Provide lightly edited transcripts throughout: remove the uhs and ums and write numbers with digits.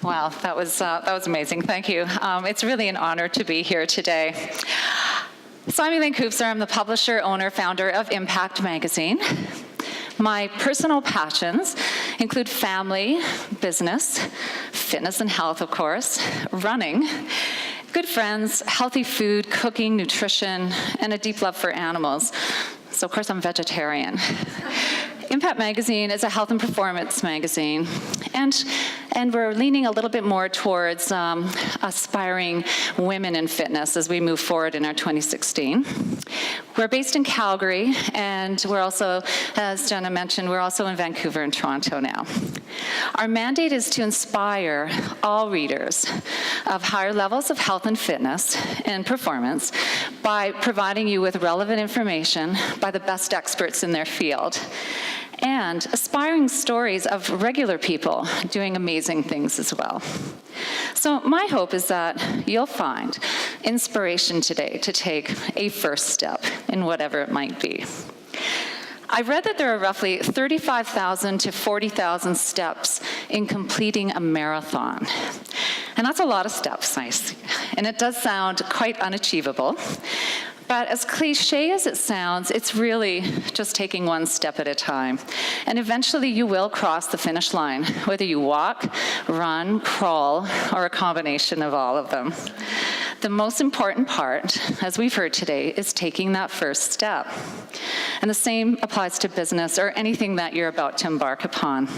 Wow, that was amazing. Thank you. It's really an honor to be here today. So I'm Elaine Kupser. I'm the publisher, owner, founder of Impact Magazine. My personal passions include family, business, fitness and health, of course, running, good friends, healthy food, cooking, nutrition, and a deep love for animals. So, of course, I'm vegetarian. Impact Magazine is a health and performance magazine, and we're leaning a little bit more towards aspiring women in fitness as we move forward in our 2016. We're based in Calgary, and we're also, as Jenna mentioned, we're also in Vancouver and Toronto now. Our mandate is to inspire all readers of higher levels of health and fitness and performance by providing you with relevant information by the best experts in their field, and aspiring stories of regular people doing amazing things as well. So my hope is that you'll find inspiration today to take a first step in whatever it might be. I read that there are roughly 35,000 to 40,000 steps in completing a marathon. And that's a lot of steps, and it does sound quite unachievable. But as cliche as it sounds, it's really just taking one step at a time. And eventually you will cross the finish line, whether you walk, run, crawl, or a combination of all of them. The most important part, as we've heard today, is taking that first step. And the same applies to business or anything that you're about to embark upon.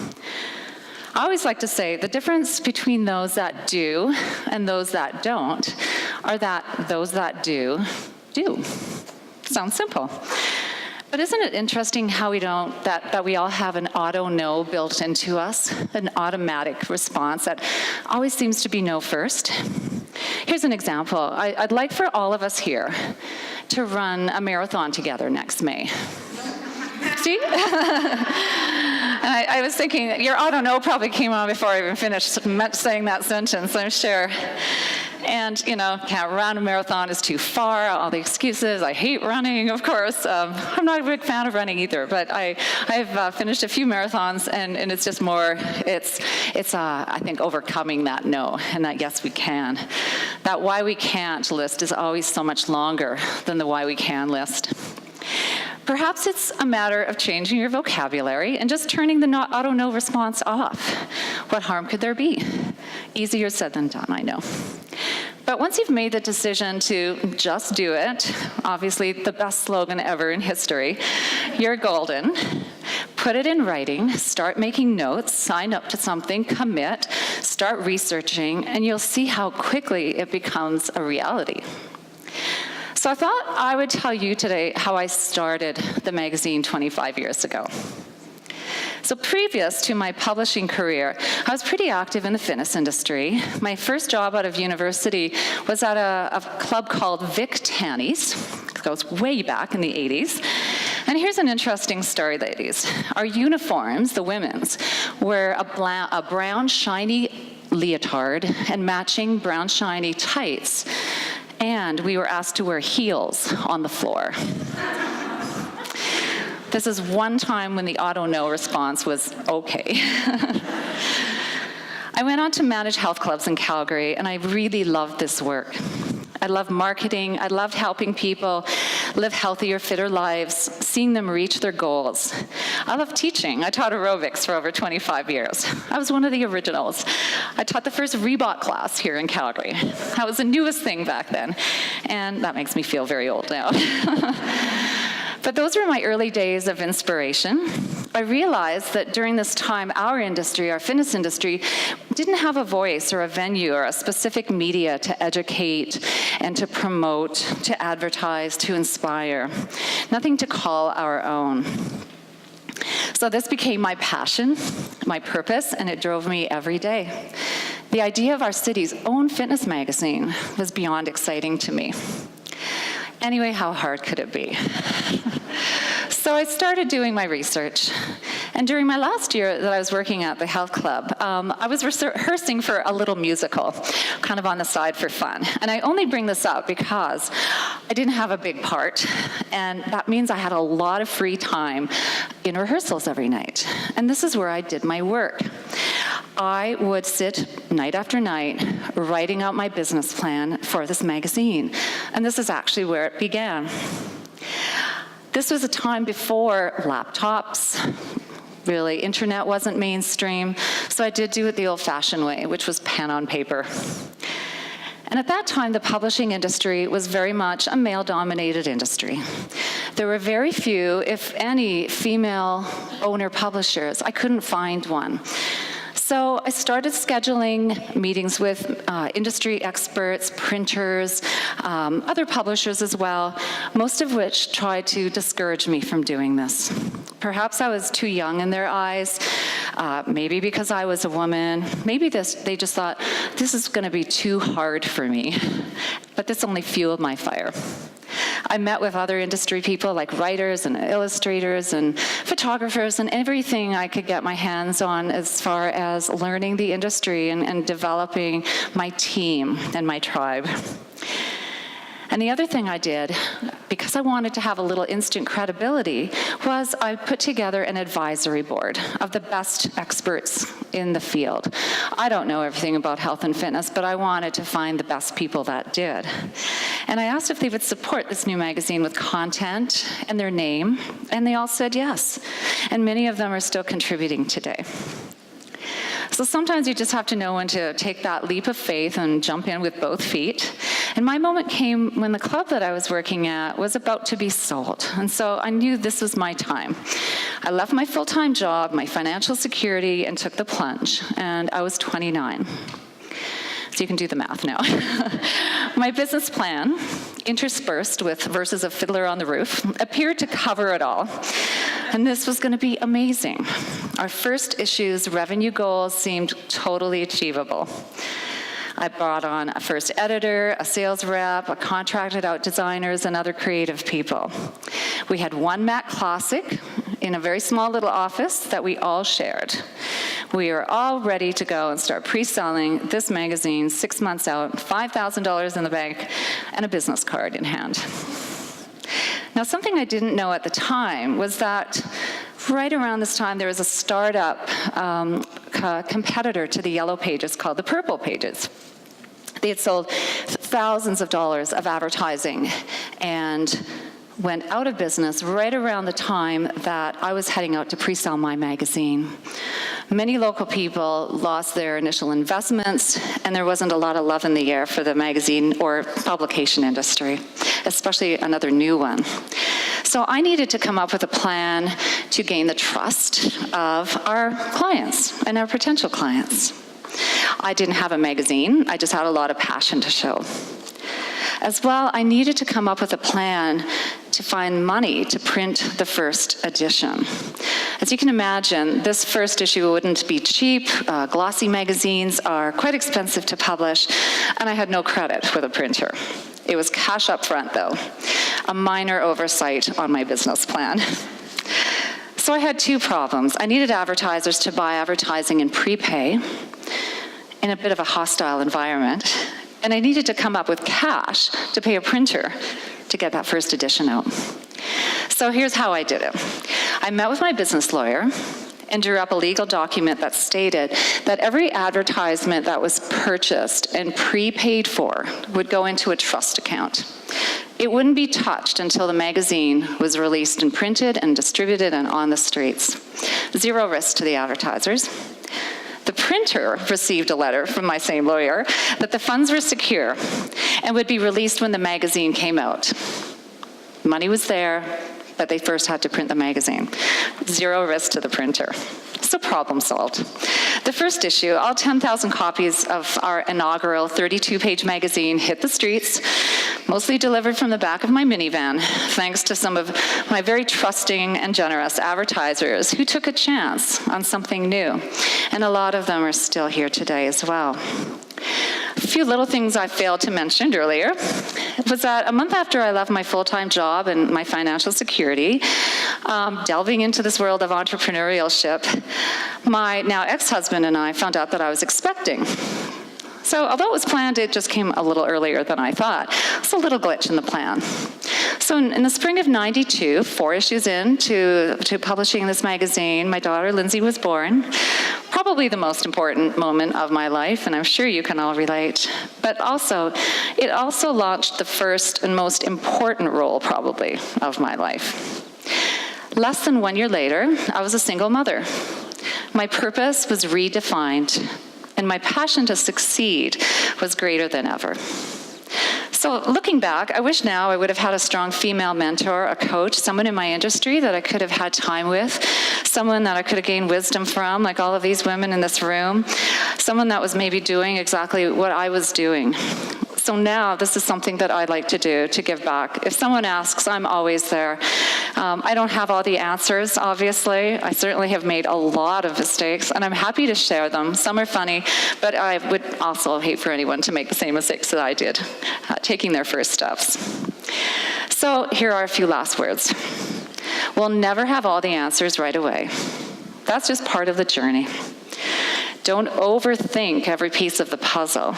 I always like to say the difference between those that do and those that don't are that those that do. Sounds simple. But isn't it interesting how that we all have an auto no built into us, an automatic response that always seems to be no first? Here's an example. I'd like for all of us here to run a marathon together next May. See? And I was thinking, your auto no probably came on before I even finished saying that sentence, I'm sure. And, can't run a marathon, is too far, all the excuses. I hate running, of course. I'm not a big fan of running either, but I've finished a few marathons, and it's just more, it's I think, overcoming that no, and that yes, we can. That why we can't list is always so much longer than the why we can list. Perhaps it's a matter of changing your vocabulary and just turning the auto no response off. What harm could there be? Easier said than done, I know. But once you've made the decision to just do it, obviously the best slogan ever in history, you're golden. Put it in writing, start making notes, sign up to something, commit, start researching, and you'll see how quickly it becomes a reality. So I thought I would tell you today how I started the magazine 25 years ago. So previous to my publishing career, I was pretty active in the fitness industry. My first job out of university was at a club called Vic Tanny's. It goes way back in the 80s. And here's an interesting story, ladies. Our uniforms, the women's, were a brown shiny leotard and matching brown shiny tights. And we were asked to wear heels on the floor. This is one time when the auto no response was okay. I went on to manage health clubs in Calgary, and I really loved this work. I loved marketing. I loved helping people live healthier, fitter lives, seeing them reach their goals. I loved teaching. I taught aerobics for over 25 years. I was one of the originals. I taught the first Reebok class here in Calgary. That was the newest thing back then, and that makes me feel very old now. But those were my early days of inspiration. I realized that during this time, our industry, our fitness industry, didn't have a voice or a venue or a specific media to educate and to promote, to advertise, to inspire. Nothing to call our own. So this became my passion, my purpose, and it drove me every day. The idea of our city's own fitness magazine was beyond exciting to me. Anyway, how hard could it be? So I started doing my research. And during my last year that I was working at the health club, I was rehearsing for a little musical, kind of on the side for fun. And I only bring this up because I didn't have a big part, and that means I had a lot of free time in rehearsals every night. And this is where I did my work. I would sit night after night writing out my business plan for this magazine. And this is actually where it began. This was a time before laptops. Really, internet wasn't mainstream, so I did do it the old-fashioned way, which was pen on paper. And at that time, the publishing industry was very much a male-dominated industry. There were very few, if any, female owner publishers. I couldn't find one. So I started scheduling meetings with industry experts, printers, other publishers as well, most of which tried to discourage me from doing this. Perhaps I was too young in their eyes, maybe because I was a woman, maybe they just thought, this is going to be too hard for me. But this only fueled my fire. I met with other industry people like writers and illustrators and photographers and everything I could get my hands on as far as learning the industry and developing my team and my tribe. And the other thing I did, because I wanted to have a little instant credibility, was I put together an advisory board of the best experts in the field. I don't know everything about health and fitness, but I wanted to find the best people that did. And I asked if they would support this new magazine with content and their name, and they all said yes. And many of them are still contributing today. So sometimes you just have to know when to take that leap of faith and jump in with both feet. And my moment came when the club that I was working at was about to be sold. And so I knew this was my time. I left my full-time job, my financial security, and took the plunge. And I was 29. So you can do the math now. My business plan, interspersed with verses of Fiddler on the Roof, appeared to cover it all. And this was going to be amazing. Our first issue's revenue goals seemed totally achievable. I brought on a first editor, a sales rep, a contracted out designers, and other creative people. We had one Mac Classic in a very small little office that we all shared. We were all ready to go and start pre-selling this magazine 6 months out, $5,000 in the bank, and a business card in hand. Now, something I didn't know at the time was that right around this time, there was a startup competitor to the Yellow Pages called the Purple Pages. They had sold thousands of dollars of advertising and went out of business right around the time that I was heading out to pre-sell my magazine. Many local people lost their initial investments, and there wasn't a lot of love in the air for the magazine or publication industry, especially another new one. So I needed to come up with a plan to gain the trust of our clients and our potential clients. I didn't have a magazine, I just had a lot of passion to show. As well, I needed to come up with a plan to find money to print the first edition. As you can imagine, this first issue wouldn't be cheap. Glossy magazines are quite expensive to publish, and I had no credit with a printer. It was cash up front, though, a minor oversight on my business plan. So I had two problems. I needed advertisers to buy advertising in prepay in a bit of a hostile environment, and I needed to come up with cash to pay a printer to get that first edition out. So here's how I did it. I met with my business lawyer and drew up a legal document that stated that every advertisement that was purchased and prepaid for would go into a trust account. It wouldn't be touched until the magazine was released and printed and distributed and on the streets. Zero risk to the advertisers. The printer received a letter from my same lawyer that the funds were secure and would be released when the magazine came out. Money was there, but they first had to print the magazine. Zero risk to the printer. So problem solved. The first issue, all 10,000 copies of our inaugural 32-page magazine hit the streets, mostly delivered from the back of my minivan, thanks to some of my very trusting and generous advertisers who took a chance on something new. And a lot of them are still here today as well. A few little things I failed to mention earlier was that a month after I left my full-time job and my financial security, delving into this world of entrepreneurship, my now ex-husband and I found out that I was expecting. So although it was planned, it just came a little earlier than I thought. It's a little glitch in the plan. So in the spring of '92, 4 issues in to publishing this magazine, my daughter Lindsay was born. probably the most important moment of my life, and I'm sure you can all relate. But it also launched the first and most important role, probably, of my life. Less than 1 year later, I was a single mother. My purpose was redefined, and my passion to succeed was greater than ever. So looking back, I wish now I would have had a strong female mentor, a coach, someone in my industry that I could have had time with, someone that I could have gained wisdom from, like all of these women in this room, someone that was maybe doing exactly what I was doing. So now this is something that I like to do, to give back. If someone asks, I'm always there. I don't have all the answers, obviously. I certainly have made a lot of mistakes, and I'm happy to share them. Some are funny, but I would also hate for anyone to make the same mistakes that I did, taking their first steps. So here are a few last words. We'll never have all the answers right away. That's just part of the journey. Don't overthink every piece of the puzzle.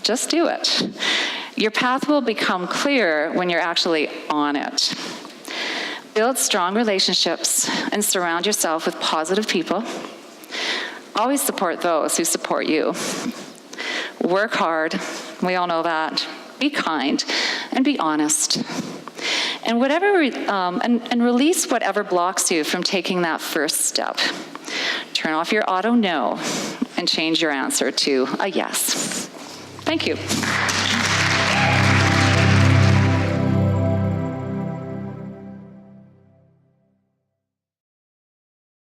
Just do it. Your path will become clearer when you're actually on it. Build strong relationships and surround yourself with positive people. Always support those who support you. Work hard. We all know that. Be kind and be honest. And and release whatever blocks you from taking that first step. Turn off your auto no and change your answer to a yes. Thank you.